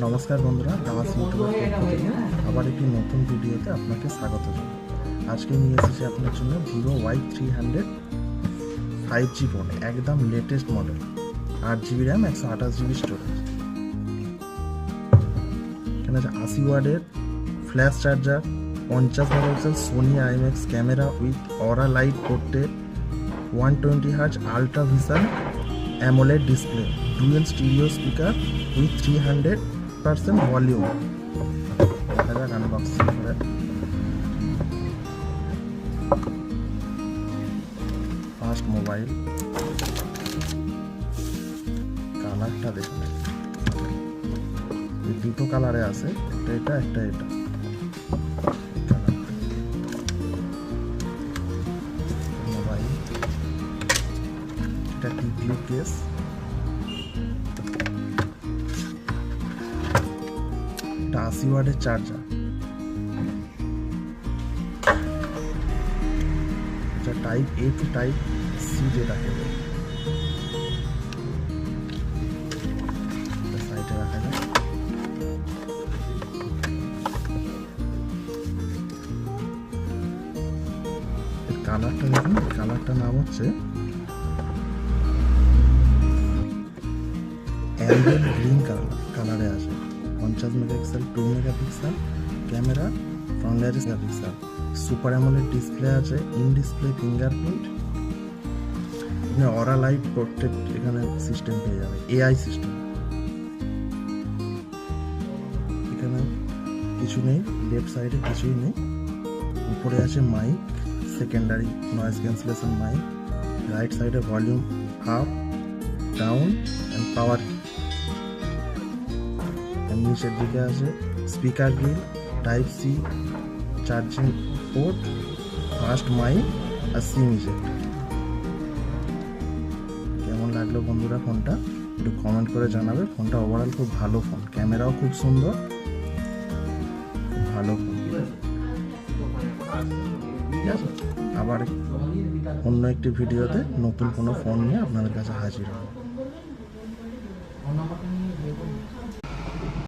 নমস্কার বন্ধুরা, দাস ইউটিউবের পক্ষ থেকে আবার একটি নতুন ভিডিওতে আপনাকে স্বাগত জানাই। আজকে নিয়ে এসেছি আপনার জন্য ভিভো Y300 5G ফোন, একদম latest model, 8GB RAM, 128GB storage. এখানে আছে 80 ওয়াটের flash charger, 50 megapixel Sony IMAX camera with aura light portrait, 120Hz ultra vision AMOLED display, dual stereo speaker with 300% volume. দেখা যাক আনবক্সিং করে। First mobile, কালারটা দেখুন, দুটো কালারে আছে, একটা এটা একটা এটা। মোবাইল, এটা টিপিউ কেস, এটা 80 ওয়াটের চার্জার, এটা টাইপ এ টু টাইপ সি যেটাকে বলে। সাইডে রাখা যায়। কালারটা দেখুন, কালারটার নাম হচ্ছে অ্যাম্বিয়েন্ট গ্রিন কালারে আছে। 50 megapixel 2 megapixel camera, front gallery megapixel, super AMOLED display আছে, ইন ডিসপ্লে ফিঙ্গারপ্রিন্ট, এখানে অরা লাইট পোর্ট্রেট এখানে সিস্টেম পেয়ে যাবে, এআই সিস্টেম। এখানে কিছু নেই, লেফট সাইডে কিছুই নেই। উপরে আছে mic, secondary noise cancellation mic, right সাইডে volume up down and power. নিচের দিকে আছে speaker grille, type C charging port, fast mic আর সিম ইজেক্ট। কেমন লাগলো বন্ধুরা ফোনটা একটু কমেন্ট করে জানাবে। ফোনটা ওভারঅল খুব ভালো ফোন, ক্যামেরাও খুব সুন্দর, খুব ভালো ফোন। ঠিক আছে, আবার অন্য একটি ভিডিওতে নতুন কোনো ফোন নিয়ে আপনাদের কাছে হাজির হব।